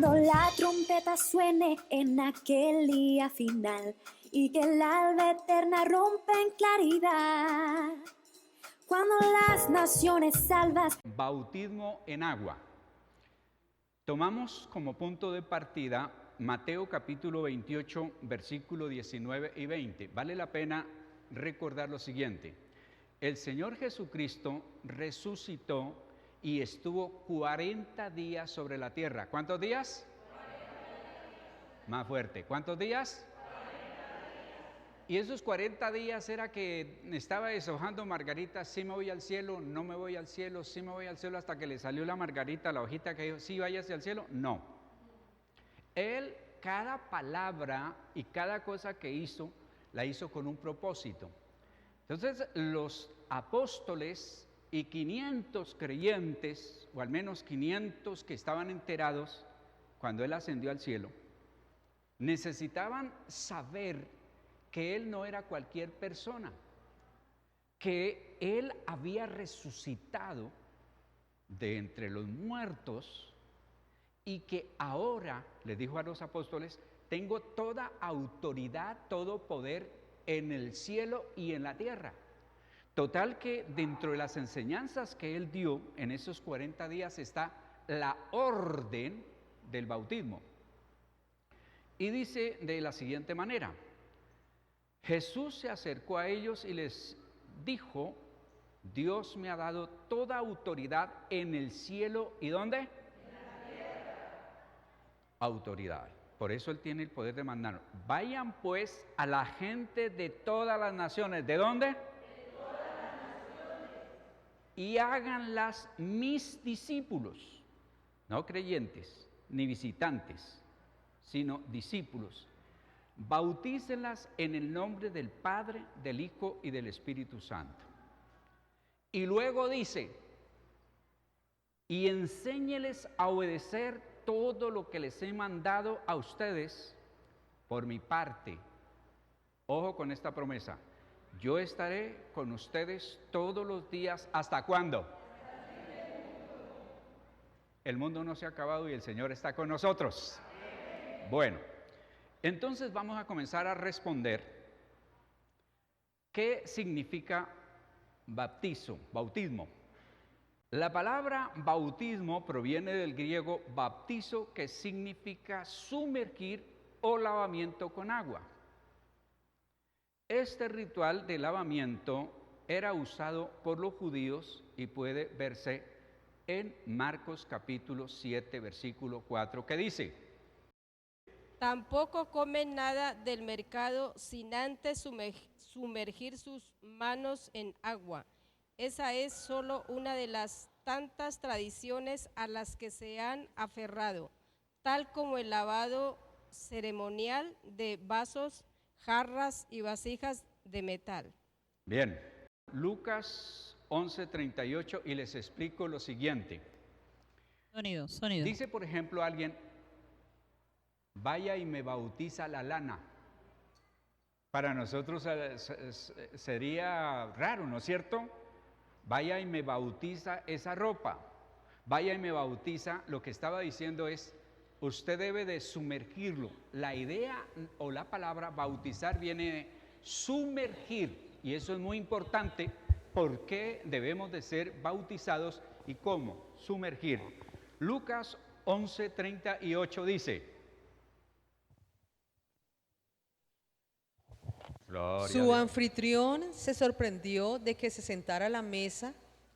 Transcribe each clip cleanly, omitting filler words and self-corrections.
Cuando la trompeta suene en aquel día final y que el alba eterna rompe en claridad, cuando las naciones salvas. Bautismo en agua. Tomamos como punto de partida Mateo capítulo 28, versículo 19 y 20. Vale la pena recordar lo siguiente. El Señor Jesucristo resucitó y estuvo 40 días sobre la tierra. ¿Cuántos días? 40 días. Más fuerte. ¿Cuántos días? 40 días. Y esos 40 días era que estaba deshojando margaritas, sí me voy al cielo, no me voy al cielo, sí me voy al cielo, hasta que le salió la margarita, la hojita que dijo, sí váyase al cielo. No. Él, cada palabra y cada cosa que hizo, la hizo con un propósito. Entonces, los apóstoles y 500 creyentes, o al menos 500 que estaban enterados cuando él ascendió al cielo, necesitaban saber que él no era cualquier persona, que él había resucitado de entre los muertos y que ahora, le dijo a los apóstoles, tengo toda autoridad, todo poder en el cielo y en la tierra. Total que dentro de las enseñanzas que él dio en esos 40 días está la orden del bautismo. Y dice de la siguiente manera, Jesús se acercó a ellos y les dijo, Dios me ha dado toda autoridad en el cielo, ¿y dónde? En la tierra. Autoridad. Por eso Él tiene el poder de mandar. Vayan pues a la gente de todas las naciones. ¿De dónde? De todas las naciones. Y háganlas mis discípulos, no creyentes, ni visitantes, sino discípulos. Bautícenlas en el nombre del Padre, del Hijo y del Espíritu Santo. Y luego dice, y enséñeles a obedecer todo lo que les he mandado a ustedes por mi parte. Ojo con esta promesa, yo estaré con ustedes todos los días, ¿hasta cuándo? El mundo no se ha acabado y el Señor está con nosotros. Bueno, entonces vamos a comenzar a responder qué significa bautismo. La palabra bautismo proviene del griego baptizo, que significa sumergir o lavamiento con agua. Este ritual de lavamiento era usado por los judíos y puede verse en Marcos capítulo 7, versículo 4, que dice: Tampoco comen nada del mercado sin antes sumergir sus manos en agua. Esa es solo una de las tantas tradiciones a las que se han aferrado, tal como el lavado ceremonial de vasos, jarras y vasijas de metal. Bien, Lucas 11:38, y les explico lo siguiente. Sonido. Dice, por ejemplo, alguien, vaya y me bautiza la lana. Para nosotros sería raro, ¿no es cierto? Vaya y me bautiza esa ropa. Vaya y me bautiza. Lo que estaba diciendo es, usted debe de sumergirlo. La idea o la palabra bautizar viene de sumergir. Y eso es muy importante. ¿Por qué debemos de ser bautizados y cómo? Sumergir. Lucas 11:38 dice: Su anfitrión se sorprendió de que se sentara a la mesa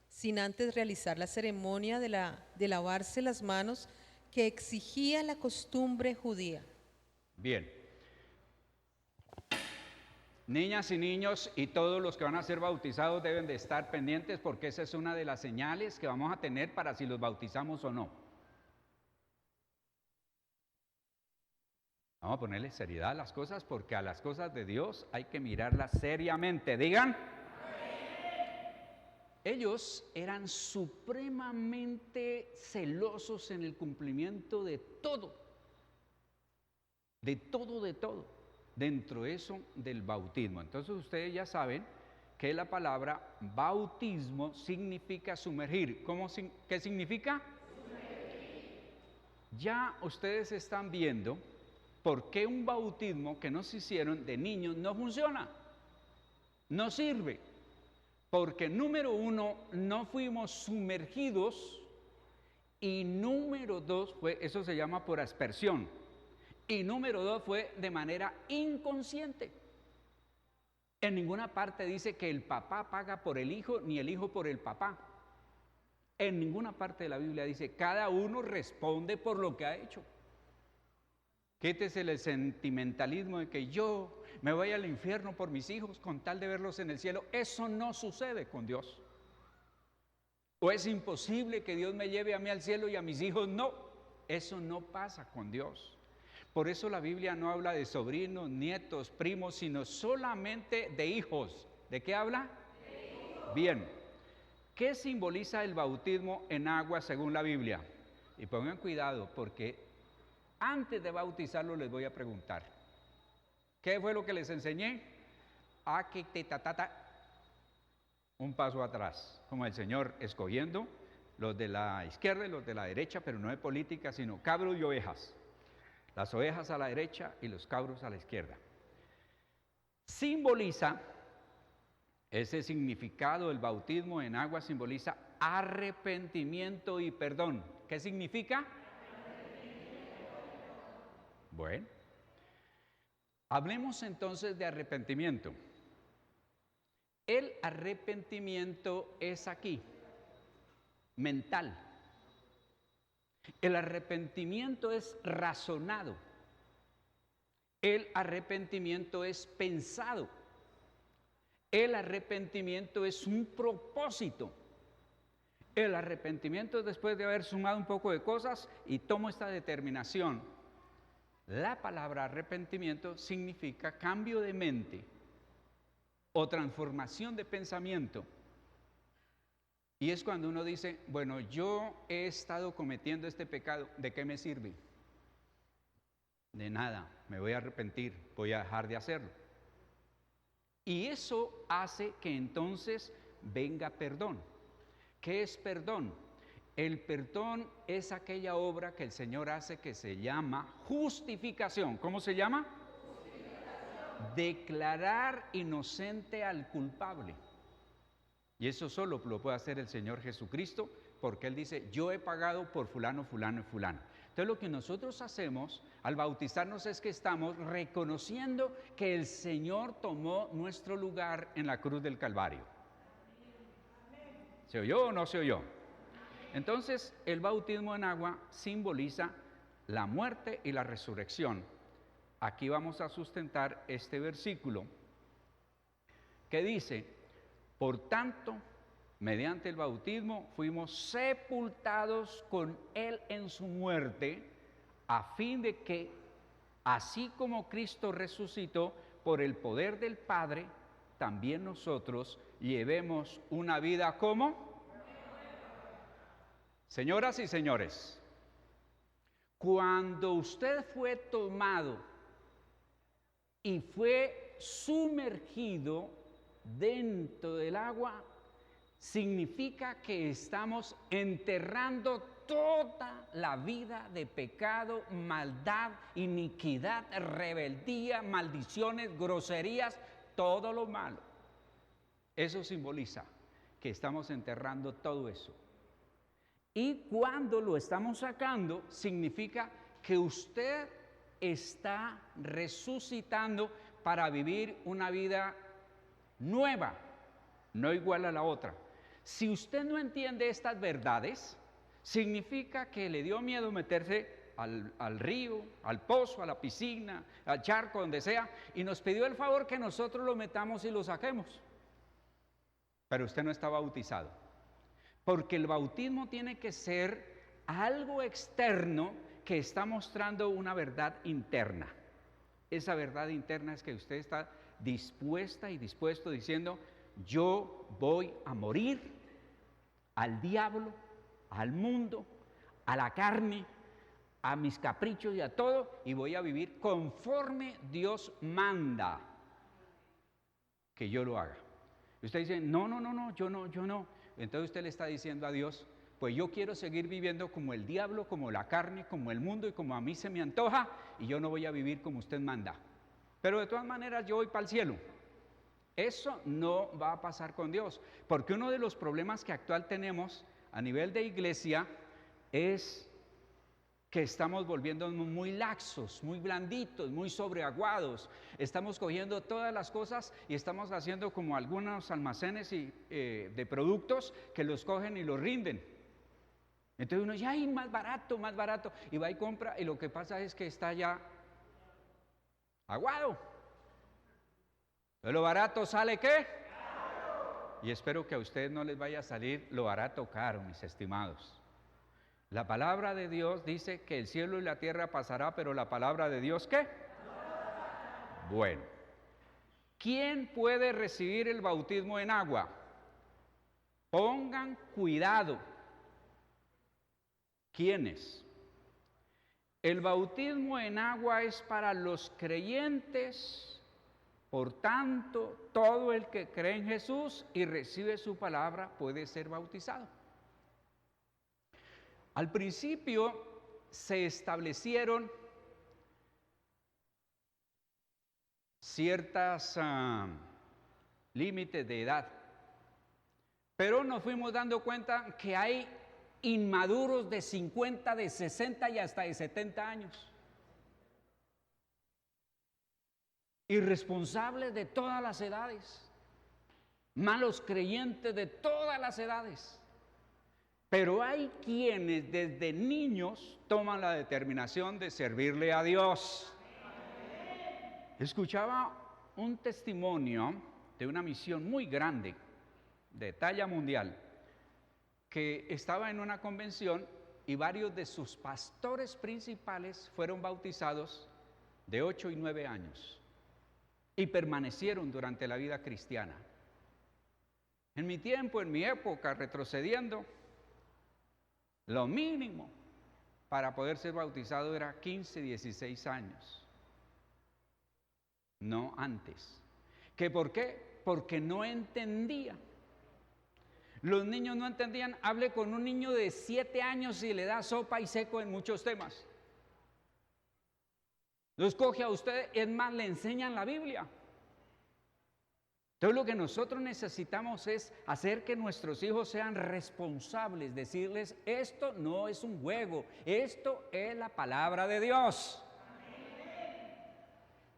sin antes realizar la ceremonia de lavarse las manos que exigía la costumbre judía. Bien. Niñas y niños y todos los que van a ser bautizados deben de estar pendientes, porque esa es una de las señales que vamos a tener para si los bautizamos o no. Vamos a ponerle seriedad a las cosas, porque a las cosas de Dios hay que mirarlas seriamente. Digan. Ellos eran supremamente celosos en el cumplimiento de todo. De todo. Dentro de eso del bautismo. Entonces ustedes ya saben que la palabra bautismo significa sumergir. ¿Qué significa? Sumergir. Ya ustedes están viendo por qué un bautismo que nos hicieron de niños no funciona, no sirve. Porque número uno, no fuimos sumergidos, y número dos, eso se llama por aspersión, y número dos, fue de manera inconsciente. En ninguna parte dice que el papá paga por el hijo, ni el hijo por el papá. En ninguna parte de la Biblia dice, cada uno responde por lo que ha hecho. Quítese el sentimentalismo de que yo me voy al infierno por mis hijos con tal de verlos en el cielo. Eso no sucede con Dios. O es imposible que Dios me lleve a mí al cielo y a mis hijos no. Eso no pasa con Dios. Por eso la Biblia no habla de sobrinos, nietos, primos, sino solamente de hijos. ¿De qué habla? De hijos. Bien. ¿Qué simboliza el bautismo en agua según la Biblia? Y pongan cuidado porque antes de bautizarlo les voy a preguntar, ¿qué fue lo que les enseñé? Un paso atrás, como el Señor escogiendo los de la izquierda y los de la derecha, pero no de política, sino cabros y ovejas. Las ovejas a la derecha y los cabros a la izquierda. Simboliza, ese significado del bautismo en agua simboliza arrepentimiento y perdón. ¿Qué significa? Bueno, hablemos entonces de arrepentimiento. El arrepentimiento es aquí, mental. El arrepentimiento es razonado. El arrepentimiento es pensado. El arrepentimiento es un propósito. El arrepentimiento es después de haber sumado un poco de cosas y tomo esta determinación. La palabra arrepentimiento significa cambio de mente o transformación de pensamiento. Y es cuando uno dice, bueno, yo he estado cometiendo este pecado, ¿de qué me sirve? De nada, me voy a arrepentir, voy a dejar de hacerlo. Y eso hace que entonces venga perdón. ¿Qué es perdón? El perdón es aquella obra que el Señor hace que se llama justificación. ¿Cómo se llama? Justificación. Declarar inocente al culpable. Y eso solo lo puede hacer el Señor Jesucristo, porque Él dice, yo he pagado por fulano, fulano y fulano. Entonces lo que nosotros hacemos al bautizarnos es que estamos reconociendo que el Señor tomó nuestro lugar en la cruz del Calvario. ¿Se oyó o no se oyó? Entonces, el bautismo en agua simboliza la muerte y la resurrección. Aquí vamos a sustentar este versículo que dice, por tanto, mediante el bautismo fuimos sepultados con Él en su muerte, a fin de que, así como Cristo resucitó por el poder del Padre, también nosotros llevemos una vida como... Señoras y señores, cuando usted fue tomado y fue sumergido dentro del agua, significa que estamos enterrando toda la vida de pecado, maldad, iniquidad, rebeldía, maldiciones, groserías, todo lo malo. Eso simboliza que estamos enterrando todo eso. Y cuando lo estamos sacando, significa que usted está resucitando para vivir una vida nueva, no igual a la otra. Si usted no entiende estas verdades, significa que le dio miedo meterse al río, al pozo, a la piscina, al charco, donde sea, y nos pidió el favor que nosotros lo metamos y lo saquemos. Pero usted no está bautizado. Porque el bautismo tiene que ser algo externo que está mostrando una verdad interna. Esa verdad interna es que usted está dispuesta y dispuesto diciendo, yo voy a morir al diablo, al mundo, a la carne, a mis caprichos y a todo, y voy a vivir conforme Dios manda que yo lo haga. Y usted dice, no, yo no. Entonces usted le está diciendo a Dios, pues yo quiero seguir viviendo como el diablo, como la carne, como el mundo y como a mí se me antoja, y yo no voy a vivir como usted manda. Pero de todas maneras yo voy para el cielo. Eso no va a pasar con Dios, porque uno de los problemas que actual tenemos a nivel de iglesia es que estamos volviéndonos muy laxos, muy blanditos, muy sobreaguados. Estamos cogiendo todas las cosas y estamos haciendo como algunos almacenes de productos que los cogen y los rinden. Entonces uno dice, ¡ay, más barato, más barato! Y va y compra, y lo que pasa es que está ya aguado. ¿De lo barato sale qué? Caro. Y espero que a ustedes no les vaya a salir lo barato caro, mis estimados. La palabra de Dios dice que el cielo y la tierra pasará, pero la palabra de Dios, ¿qué? Bueno, ¿quién puede recibir el bautismo en agua? Pongan cuidado. ¿Quiénes? El bautismo en agua es para los creyentes. Por tanto, todo el que cree en Jesús y recibe su palabra puede ser bautizado. Al principio se establecieron ciertos límites de edad, pero nos fuimos dando cuenta que hay inmaduros de 50, de 60 y hasta de 70 años. Irresponsables de todas las edades, malos creyentes de todas las edades. Pero hay quienes desde niños toman la determinación de servirle a Dios. Escuchaba un testimonio de una misión muy grande, de talla mundial, que estaba en una convención y varios de sus pastores principales fueron bautizados de 8 y 9 años. Y permanecieron durante la vida cristiana. En mi tiempo, en mi época, retrocediendo, lo mínimo para poder ser bautizado era 15, 16 años. No antes. ¿Qué por qué? Porque no entendía. Los niños no entendían. Hable con un niño de 7 años y le da sopa y seco en muchos temas. Lo escoge a usted, es más, le enseñan la Biblia. Entonces lo que nosotros necesitamos es hacer que nuestros hijos sean responsables, decirles, esto no es un juego, esto es la palabra de Dios.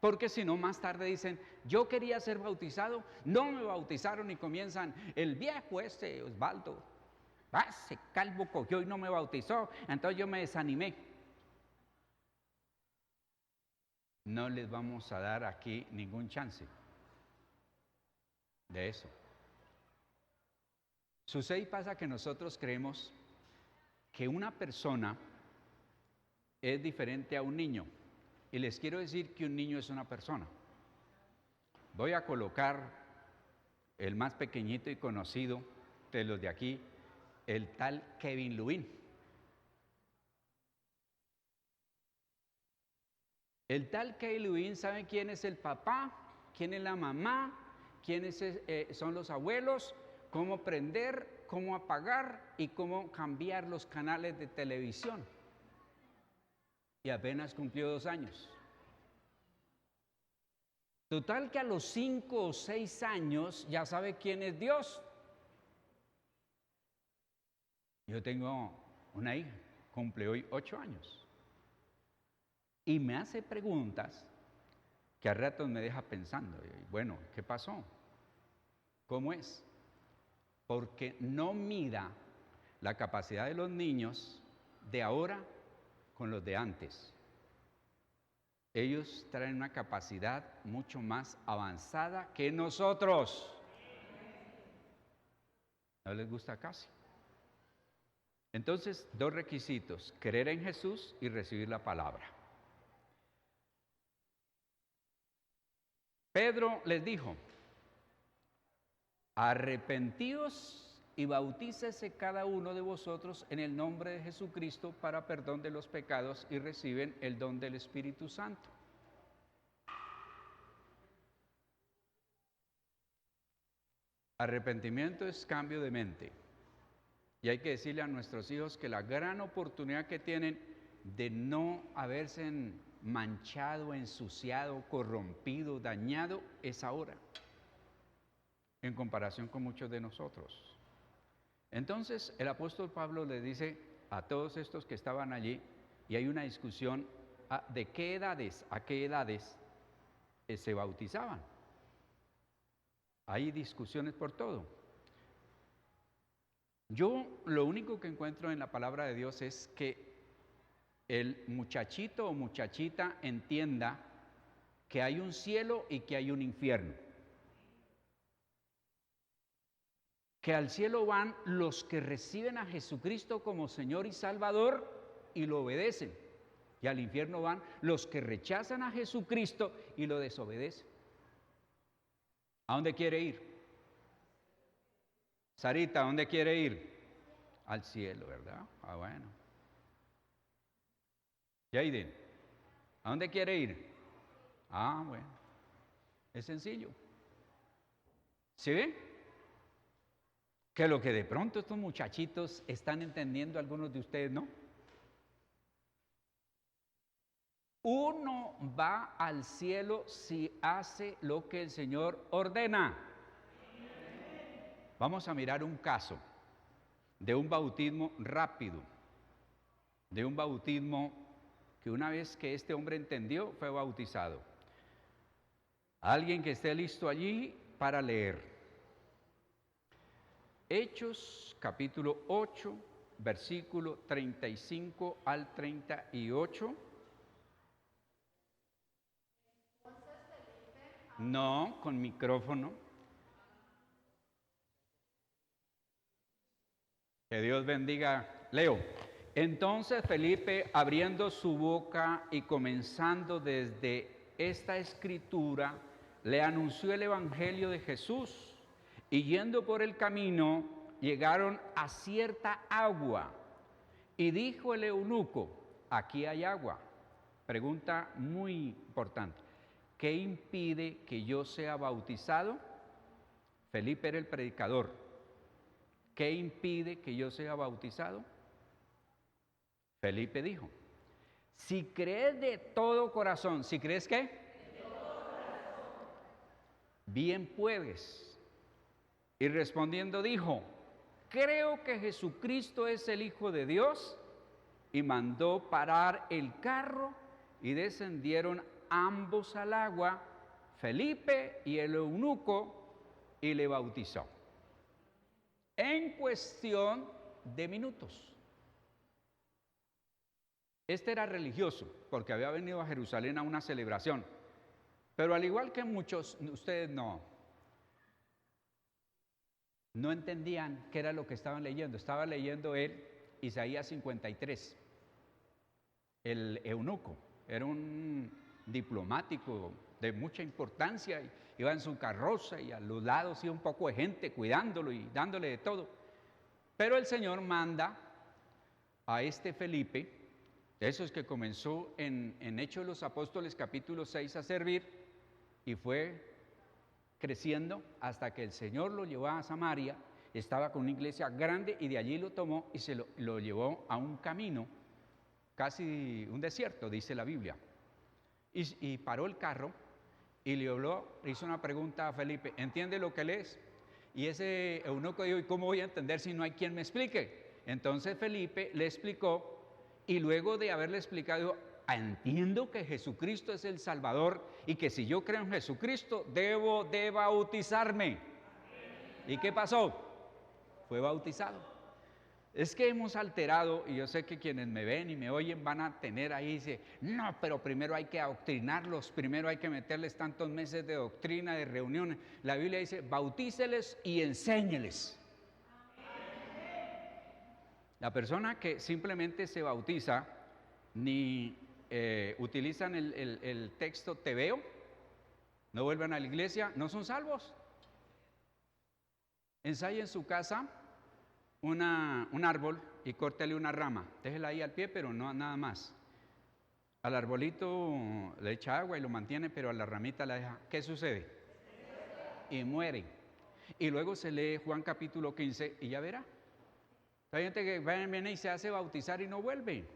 Porque si no, más tarde dicen, yo quería ser bautizado, no me bautizaron y comienzan, el viejo Osvaldo, ese calvo cogió y no me bautizó, entonces yo me desanimé. No les vamos a dar aquí ningún chance de eso. Sucede y pasa que nosotros creemos que una persona es diferente a un niño. Y les quiero decir que un niño es una persona. Voy a colocar el más pequeñito y conocido de los de aquí, el tal Kevin Lubin. El tal Kevin Lubin, ¿sabe quién es el papá? ¿Quién es la mamá? ¿Quiénes son los abuelos? ¿Cómo prender? ¿Cómo apagar? Y cómo cambiar los canales de televisión. Y apenas cumplió 2 años. Total que a los 5 o 6 años ya sabe quién es Dios. Yo tengo una hija, cumple hoy 8 años. Y me hace preguntas que a ratos me deja pensando. Bueno, ¿qué pasó? ¿Cómo es? Porque no mida la capacidad de los niños de ahora con los de antes. Ellos traen una capacidad mucho más avanzada que nosotros. ¿No les gusta casi? Entonces, 2 requisitos: creer en Jesús y recibir la palabra. Pedro les dijo, arrepentíos y bautícese cada uno de vosotros en el nombre de Jesucristo para perdón de los pecados y reciben el don del Espíritu Santo. Arrepentimiento es cambio de mente. Y hay que decirle a nuestros hijos que la gran oportunidad que tienen de no haberse manchado, ensuciado, corrompido, dañado, es ahora, en comparación con muchos de nosotros. Entonces el apóstol Pablo le dice a todos estos que estaban allí, y hay una discusión de qué edades, a qué edades se bautizaban. Hay discusiones por todo. Yo lo único que encuentro en la palabra de Dios es que el muchachito o muchachita entienda que hay un cielo y que hay un infierno. Que al cielo van los que reciben a Jesucristo como Señor y Salvador y lo obedecen. Y al infierno van los que rechazan a Jesucristo y lo desobedecen. ¿A dónde quiere ir? Sarita, ¿a dónde quiere ir? Al cielo, ¿verdad? Ah, bueno. Jaden, ¿a dónde quiere ir? Ah, bueno. Es sencillo. ¿Sí ve? Que lo que de pronto estos muchachitos están entendiendo, algunos de ustedes, ¿no? Uno va al cielo si hace lo que el Señor ordena. Vamos a mirar un caso de un bautismo rápido, de un bautismo que una vez que este hombre entendió, fue bautizado. Alguien que esté listo allí para leer. Hechos capítulo 8, versículo 35 al 38. No, con micrófono. Que Dios bendiga. Leo. Entonces Felipe, abriendo su boca y comenzando desde esta escritura, le anunció el evangelio de Jesús. Y yendo por el camino, llegaron a cierta agua. Y dijo el eunuco: aquí hay agua. Pregunta muy importante. ¿Qué impide que yo sea bautizado? Felipe era el predicador. ¿Qué impide que yo sea bautizado? Felipe dijo: si crees de todo corazón, ¿si crees qué? De todo corazón. Bien puedes. Y respondiendo dijo: creo que Jesucristo es el Hijo de Dios. Y mandó parar el carro y descendieron ambos al agua, Felipe y el eunuco, y le bautizó. En cuestión de minutos. Este era religioso porque había venido a Jerusalén a una celebración, pero al igual que muchos, ustedes no entendían qué era lo que estaban leyendo. Estaba leyendo él Isaías 53. El eunuco era un diplomático de mucha importancia, iba en su carroza y a los lados iba un poco de gente cuidándolo y dándole de todo. Pero el Señor manda a este Felipe, esos que comenzó en Hechos de los Apóstoles capítulo 6 a servir, y fue creciendo hasta que el Señor lo llevó a Samaria. Estaba con una iglesia grande y de allí lo tomó y se lo llevó a un camino, casi un desierto, dice la Biblia. Y paró el carro y le hizo una pregunta a Felipe: ¿entiende lo que lees? Y ese eunuco dijo: ¿y cómo voy a entender si no hay quien me explique? Entonces Felipe le explicó, y luego de haberle explicado, dijo: entiendo que Jesucristo es el Salvador y que si yo creo en Jesucristo debo de bautizarme. ¿Y qué pasó? Fue bautizado. Es que hemos alterado, y yo sé que quienes me ven y me oyen van a tener ahí, dice: no, pero primero hay que adoctrinarlos, primero hay que meterles tantos meses de doctrina, de reuniones. La Biblia dice: bautíceles y enséñeles. La persona que simplemente se bautiza, ni utilizan el texto te veo, no vuelven a la iglesia, no son salvos. Ensaye en su casa un árbol y córtele una rama, déjela ahí al pie, pero no nada más. Al arbolito le echa agua y lo mantiene, pero a la ramita la deja. ¿Qué sucede? Y muere. Y luego se lee Juan capítulo 15 y ya verá. Hay gente que viene y se hace bautizar y no vuelve.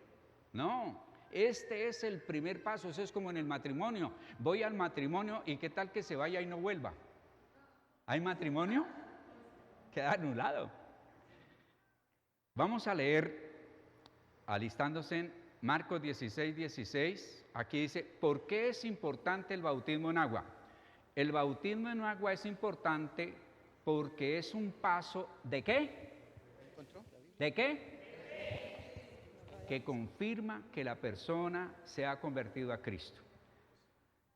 No, este es el primer paso. Eso es como en el matrimonio. Voy al matrimonio y qué tal que se vaya y no vuelva. ¿Hay matrimonio? Queda anulado. Vamos a leer, alistándose en Marcos 16, 16. Aquí dice, ¿por qué es importante el bautismo en agua? El bautismo en agua es importante porque es un paso ¿de qué? ¿De qué? Que confirma que la persona se ha convertido a Cristo.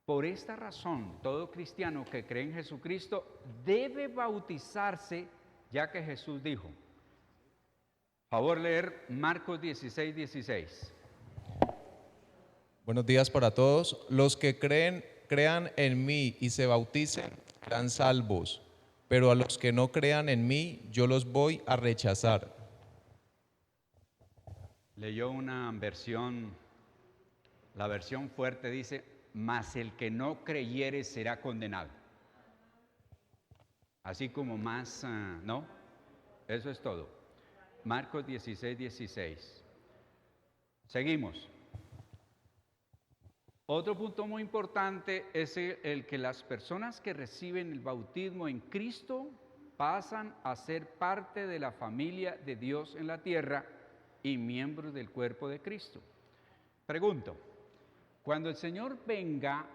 Por esta razón, todo cristiano que cree en Jesucristo debe bautizarse, ya que Jesús dijo. Favor leer Marcos 16, 16. Buenos días para todos. Los que crean en mí y se bauticen, serán salvos. Pero a los que no crean en mí, yo los voy a rechazar. Leyó una versión, la versión fuerte dice, mas el que no creyere será condenado. Así como más, ¿no? Eso es todo. Marcos 16, 16. Seguimos. Otro punto muy importante es el que las personas que reciben el bautismo en Cristo pasan a ser parte de la familia de Dios en la tierra y miembros del cuerpo de Cristo. Pregunto, cuando el Señor venga,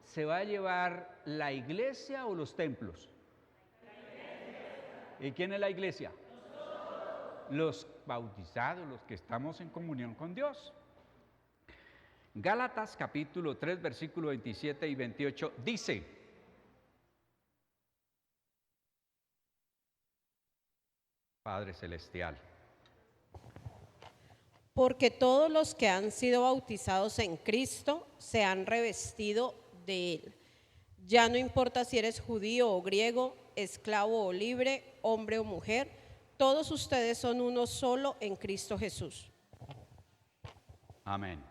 ¿se va a llevar la iglesia o los templos? ¿Y quién es la iglesia? Los bautizados, los que estamos en comunión con Dios. Gálatas capítulo 3, versículo 27 y 28 dice, Padre Celestial, porque todos los que han sido bautizados en Cristo se han revestido de Él. Ya no importa si eres judío o griego, esclavo o libre, hombre o mujer, todos ustedes son uno solo en Cristo Jesús. amén.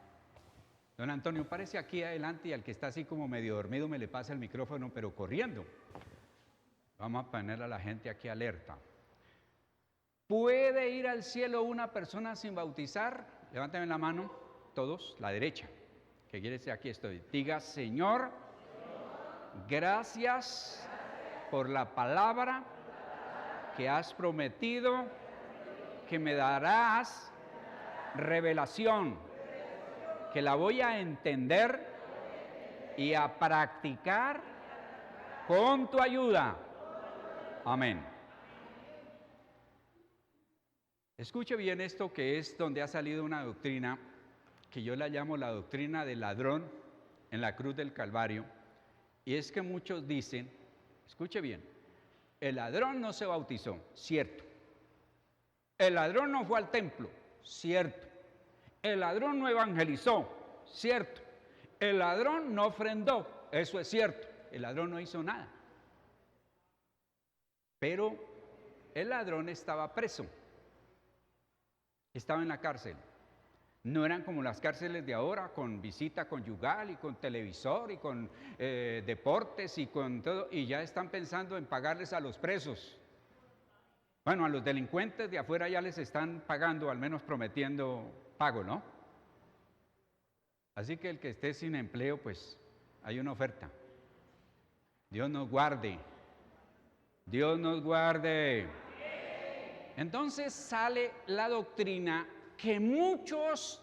Don Antonio, párese aquí adelante y al que está así como medio dormido me le pasa el micrófono, pero corriendo. Vamos a poner a la gente aquí alerta. ¿Puede ir al cielo una persona sin bautizar? Levántame la mano, todos, la derecha. ¿Qué quiere decir? Aquí estoy. Diga, Señor, gracias por la palabra que has prometido que me darás revelación, que la voy a entender y a practicar con tu ayuda. Amén. Escuche bien esto, que es donde ha salido una doctrina que yo la llamo la doctrina del ladrón en la cruz del Calvario, y es que muchos dicen, escuche bien, el ladrón no se bautizó, cierto. El ladrón no fue al templo, cierto. El ladrón no evangelizó, cierto. El ladrón no ofrendó, eso es cierto. El ladrón no hizo nada. Pero el ladrón estaba preso, estaba en la cárcel. No eran como las cárceles de ahora, con visita conyugal y con televisor y con deportes y con todo, y ya están pensando en pagarles a los presos. Bueno, a los delincuentes de afuera ya les están pagando, al menos prometiendo pago, ¿no? Así que el que esté sin empleo, pues hay una oferta. Dios nos guarde. Dios nos guarde. Entonces sale la doctrina que muchos,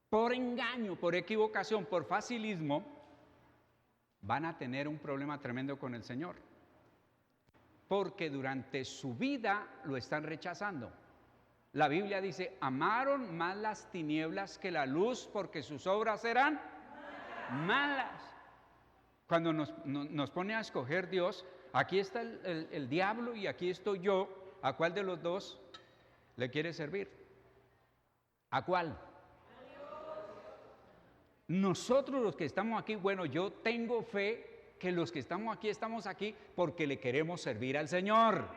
por engaño, por equivocación, por facilismo, van a tener un problema tremendo con el Señor. Porque durante su vida lo están rechazando. La Biblia dice, amaron más las tinieblas que la luz porque sus obras eran malas. Cuando nos pone a escoger Dios, aquí está el diablo y aquí estoy yo. ¿A cuál de los dos le quiere servir? ¿A cuál? Nosotros los que estamos aquí, bueno, yo tengo fe que los que estamos aquí porque le queremos servir al Señor,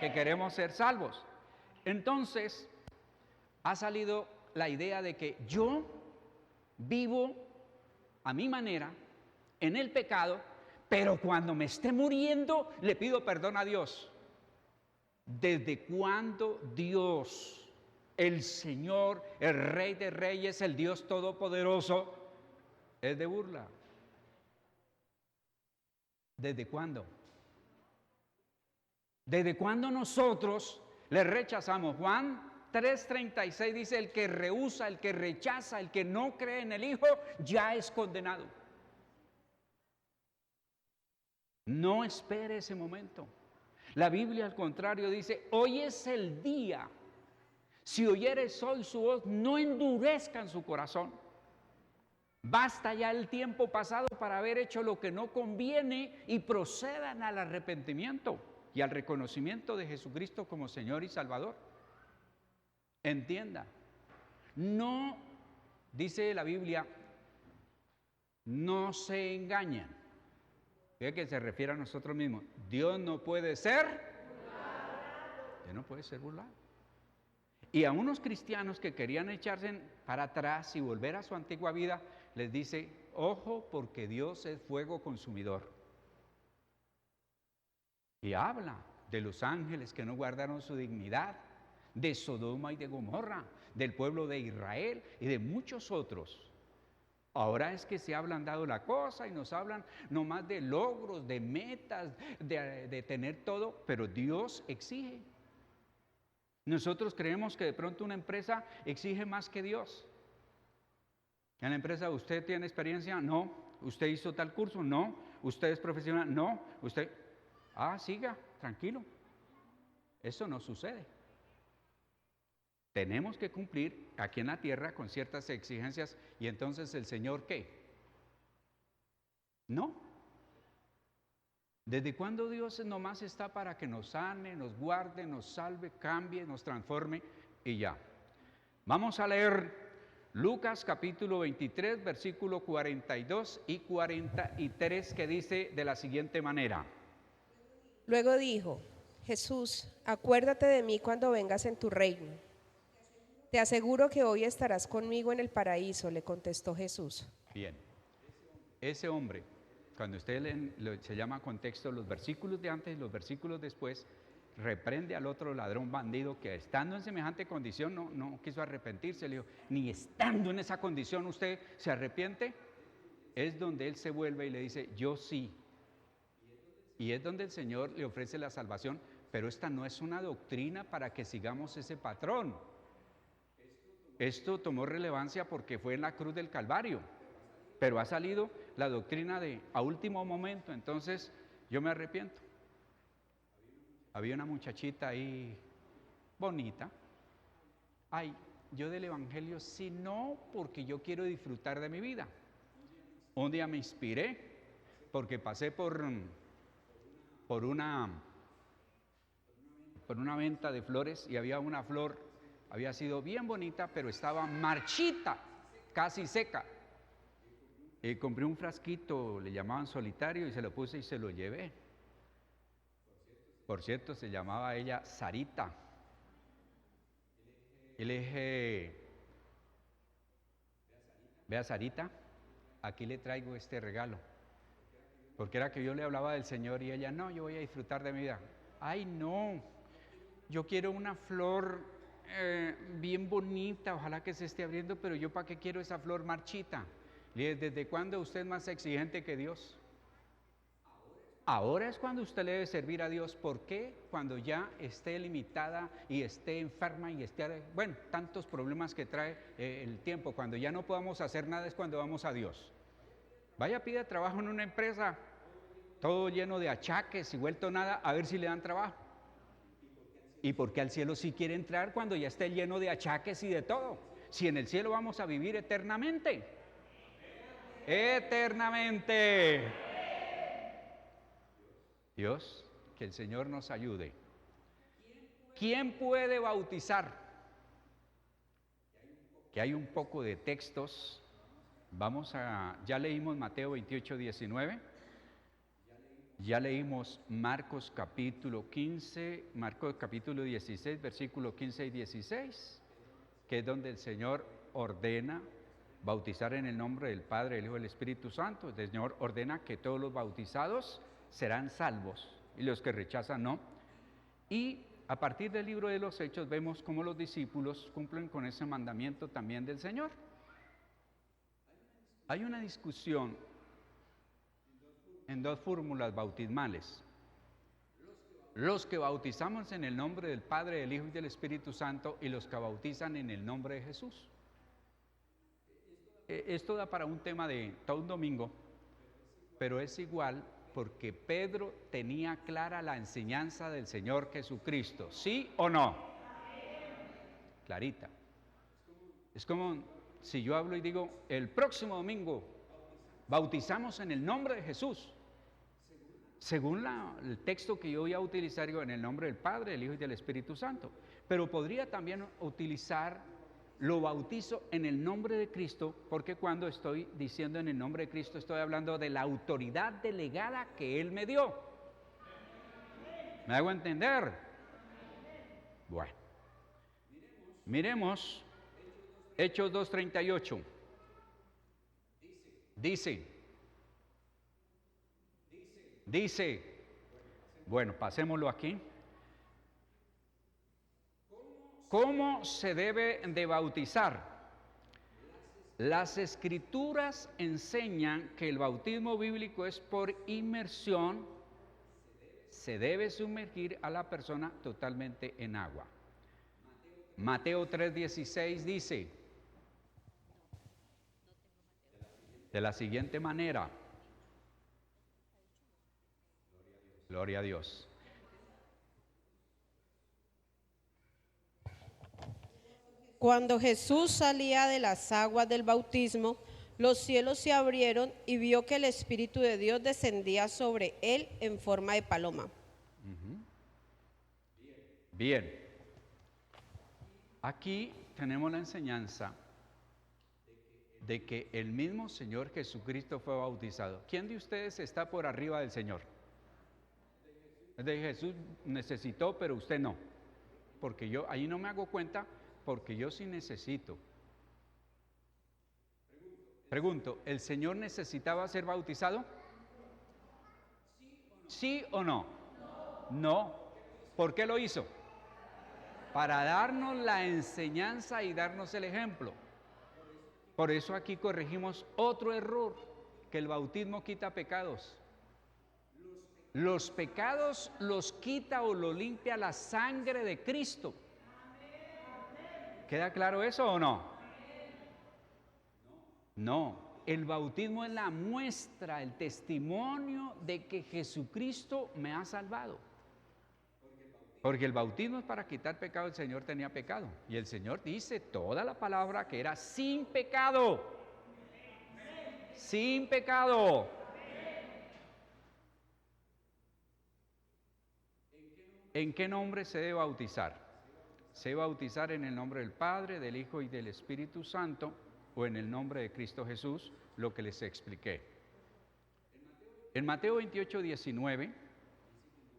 que queremos ser salvos. Entonces, ha salido la idea de que yo vivo a mi manera, en el pecado, pero cuando me esté muriendo, le pido perdón a Dios. ¿Desde cuándo Dios, el Señor, el Rey de Reyes, el Dios Todopoderoso, es de burla? ¿Desde cuándo? ¿Desde cuándo nosotros le rechazamos? Juan 3:36 dice, el que rehúsa, el que rechaza, el que no cree en el Hijo, ya es condenado. No espere ese momento. La Biblia al contrario dice, hoy es el día. Si oyeres hoy su voz, no endurezcan su corazón. Basta ya el tiempo pasado para haber hecho lo que no conviene y procedan al arrepentimiento y al reconocimiento de Jesucristo como Señor y Salvador. Entienda, no, dice la Biblia, no se engañan. Fíjate que se refiere a nosotros mismos. Dios no puede ser burlado. Dios no puede ser burlado. Y a unos cristianos que querían echarse para atrás y volver a su antigua vida, les dice, ojo, porque Dios es fuego consumidor. Y habla de los ángeles que no guardaron su dignidad, de Sodoma y de Gomorra, del pueblo de Israel y de muchos otros. Ahora es que se ha ablandado la cosa y nos hablan nomás de logros, de metas, de tener todo, pero Dios exige. Nosotros creemos que de pronto una empresa exige más que Dios. En la empresa, ¿usted tiene experiencia? No. ¿Usted hizo tal curso? No. ¿Usted es profesional? No. ¿Usted? Siga, tranquilo. Eso no sucede. Tenemos que cumplir aquí en la tierra con ciertas exigencias y entonces el Señor, ¿qué? No. ¿Desde cuándo Dios nomás está para que nos sane, nos guarde, nos salve, cambie, nos transforme y ya? Vamos a leer Lucas capítulo 23, versículo 42 y 43, que dice de la siguiente manera. Luego dijo, Jesús, acuérdate de mí cuando vengas en tu reino. Te aseguro que hoy estarás conmigo en el paraíso, le contestó Jesús. Bien, ese hombre, cuando usted lee, se llama contexto, los versículos de antes y los versículos después, reprende al otro ladrón bandido que estando en semejante condición no quiso arrepentirse. Le dijo, ni estando en esa condición usted se arrepiente. Es donde él se vuelve y le dice, yo sí. Y es donde el Señor le ofrece la salvación, pero esta no es una doctrina para que sigamos ese patrón. Esto tomó relevancia porque fue en la cruz del Calvario, pero ha salido la doctrina de a último momento, entonces yo me arrepiento. Había una muchachita ahí bonita. Ay, yo del Evangelio sí, no, porque yo quiero disfrutar de mi vida. Un día me inspiré porque pasé por una venta de flores y había una flor. Había sido bien bonita, pero estaba marchita, casi seca. Y compré un frasquito, le llamaban solitario, y se lo puse y se lo llevé. Por cierto, se llamaba ella Sarita. Y le dije, vea Sarita, aquí le traigo este regalo. Porque era que yo le hablaba del Señor y ella, no, yo voy a disfrutar de mi vida. Ay, no, yo quiero una flor bien bonita, ojalá que se esté abriendo, pero yo ¿para qué quiero esa flor marchita? Le dije, ¿desde cuándo usted es más exigente que Dios? Ahora es cuando usted le debe servir a Dios. ¿Por qué? Cuando ya esté limitada y esté enferma y esté, bueno, tantos problemas que trae el tiempo. Cuando ya no podamos hacer nada es cuando vamos a Dios. Vaya, pide trabajo en una empresa, todo lleno de achaques y vuelto nada, a ver si le dan trabajo. ¿Y por qué al cielo sí quiere entrar cuando ya esté lleno de achaques y de todo? Si en el cielo vamos a vivir eternamente. Eternamente. Dios, que el Señor nos ayude. ¿Quién puede bautizar? Que hay un poco de textos. Ya leímos Mateo 28, 19. Ya leímos Marcos capítulo 15, Marcos capítulo 16, versículos 15 y 16, que es donde el Señor ordena bautizar en el nombre del Padre, del Hijo y del Espíritu Santo. El Señor ordena que todos los bautizados serán salvos y los que rechazan no. Y a partir del libro de los Hechos vemos cómo los discípulos cumplen con ese mandamiento también del Señor. Hay una discusión en dos fórmulas bautismales. Los que bautizamos en el nombre del Padre, del Hijo y del Espíritu Santo, y los que bautizan en el nombre de Jesús. Esto da para un tema de todo un domingo, pero es igual porque Pedro tenía clara la enseñanza del Señor Jesucristo. ¿Sí o no? Clarita. Es como si yo hablo y digo, el próximo domingo bautizamos en el nombre de Jesús. Según el texto que yo voy a utilizar, digo, en el nombre del Padre, del Hijo y del Espíritu Santo. Pero podría también utilizar, lo bautizo en el nombre de Cristo, porque cuando estoy diciendo en el nombre de Cristo, estoy hablando de la autoridad delegada que Él me dio. ¿Me hago entender? Bueno. Miremos Hechos 2:38. Dice, bueno, pasémoslo aquí. ¿Cómo se debe de bautizar? Las Escrituras enseñan que el bautismo bíblico es por inmersión. Se debe sumergir a la persona totalmente en agua. Mateo 3:16 dice, de la siguiente manera. Gloria a Dios. Cuando Jesús salía de las aguas del bautismo, los cielos se abrieron y vio que el Espíritu de Dios descendía sobre él en forma de paloma. Bien. Aquí tenemos la enseñanza de que el mismo Señor Jesucristo fue bautizado. ¿Quién de ustedes está por arriba del Señor? De Jesús necesitó, pero usted no. Porque yo ahí no me hago cuenta, porque yo sí necesito. Pregunto, ¿el Señor necesitaba ser bautizado? ¿Sí o no? No. ¿Por qué lo hizo? Para darnos la enseñanza y darnos el ejemplo. Por eso aquí corregimos otro error, que el bautismo quita pecados. Los pecados los quita o los limpia la sangre de Cristo. ¿Queda claro eso o no? No, el bautismo es la muestra, el testimonio de que Jesucristo me ha salvado. Porque el bautismo es para quitar pecado. El Señor tenía pecado. Y el Señor dice toda la palabra que era sin pecado. Sin pecado. ¿En qué nombre se debe bautizar? Se debe bautizar en el nombre del Padre, del Hijo y del Espíritu Santo, o en el nombre de Cristo Jesús, lo que les expliqué. En Mateo 28:19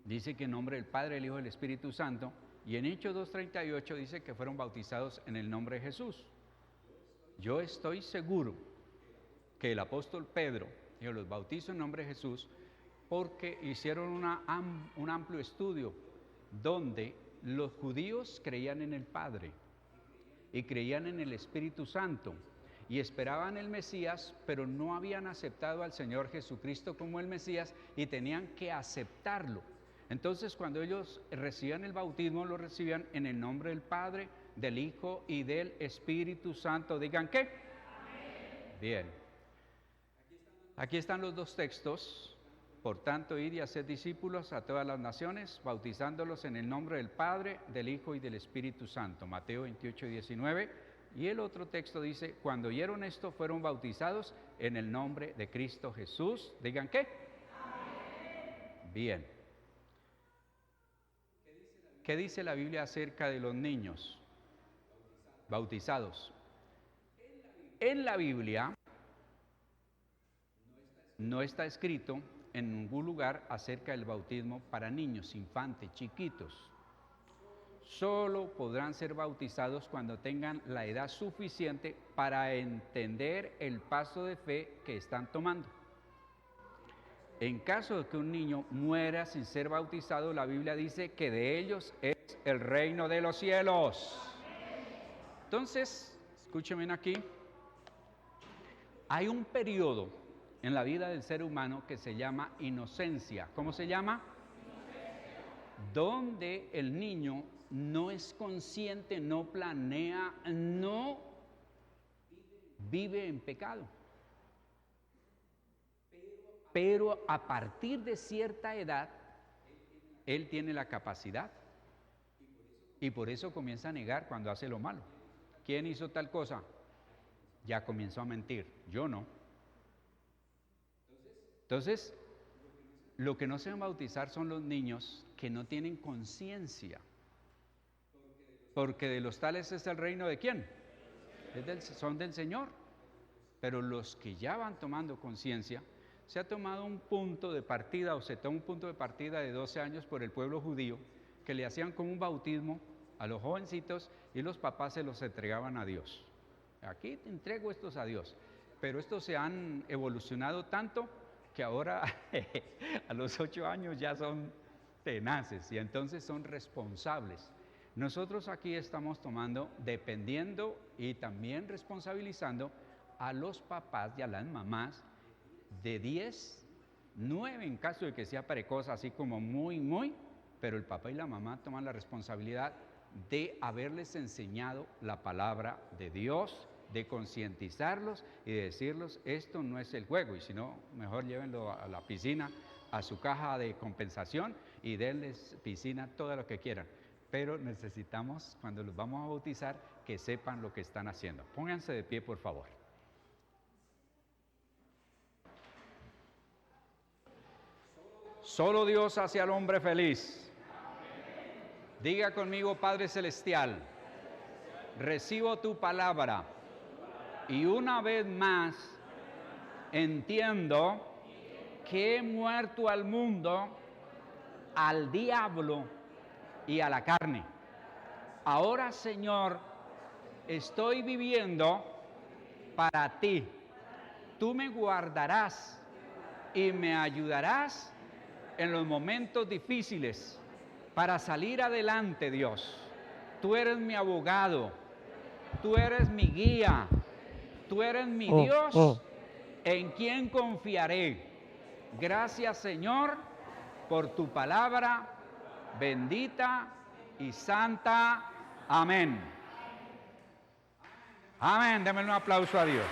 dice que en nombre del Padre, del Hijo y del Espíritu Santo, y en Hechos 2:38 dice que fueron bautizados en el nombre de Jesús. Yo estoy seguro que el apóstol Pedro, yo los bautizo en nombre de Jesús, porque hicieron un amplio estudio donde los judíos creían en el Padre y creían en el Espíritu Santo y esperaban el Mesías, pero no habían aceptado al Señor Jesucristo como el Mesías y tenían que aceptarlo. Entonces, cuando ellos recibían el bautismo, lo recibían en el nombre del Padre, del Hijo y del Espíritu Santo. ¿Digan qué? Amén. Bien. Aquí están los dos textos. Por tanto, id y haced discípulos a todas las naciones, bautizándolos en el nombre del Padre, del Hijo y del Espíritu Santo. Mateo 28:19. Y el otro texto dice, cuando oyeron esto, fueron bautizados en el nombre de Cristo Jesús. ¿Digan qué? Amén. Bien. ¿Qué dice la Biblia acerca de los niños bautizados? En la Biblia no está escrito en ningún lugar acerca del bautismo para niños, infantes, chiquitos. Solo podrán ser bautizados cuando tengan la edad suficiente para entender el paso de fe que están tomando. En caso de que un niño muera sin ser bautizado, la Biblia dice que de ellos es el reino de los cielos. Entonces, escúchenme aquí, hay un periodo en la vida del ser humano que se llama inocencia. ¿Cómo se llama? Donde el niño no es consciente, no planea, no vive en pecado. Pero a partir de cierta edad, él tiene la capacidad y por eso comienza a negar cuando hace lo malo. ¿Quién hizo tal cosa? Ya comenzó a mentir, yo no. Entonces, lo que no se van a bautizar son los niños que no tienen conciencia. Porque de los tales es el reino ¿de quién? Son del Señor. Pero los que ya van tomando conciencia, se ha tomado un punto de partida o se toma un punto de partida de 12 años por el pueblo judío que le hacían como un bautismo a los jovencitos y los papás se los entregaban a Dios. Aquí te entrego estos a Dios. Pero estos se han evolucionado tanto que ahora a los 8 años ya son tenaces y entonces son responsables. Nosotros aquí estamos tomando, dependiendo y también responsabilizando a los papás y a las mamás de 10, 9 en caso de que sea precoz, así como muy, pero el papá y la mamá toman la responsabilidad de haberles enseñado la palabra de Dios, de concientizarlos y de decirles, esto no es el juego, y si no, mejor llévenlo a la piscina, a su caja de compensación y denles piscina, todo lo que quieran. Pero necesitamos, cuando los vamos a bautizar, que sepan lo que están haciendo. Pónganse de pie, por favor. Solo Dios hace al hombre feliz. Diga conmigo, Padre Celestial, recibo tu palabra y una vez más entiendo que he muerto al mundo, al diablo y a la carne. Ahora, Señor, estoy viviendo para ti. Tú me guardarás y me ayudarás en los momentos difíciles para salir adelante, Dios. Tú eres mi abogado, tú eres mi guía, tú eres mi Dios en quien confiaré. Gracias, Señor, por tu palabra bendita y santa. Amén. Amén. Démosle un aplauso a Dios.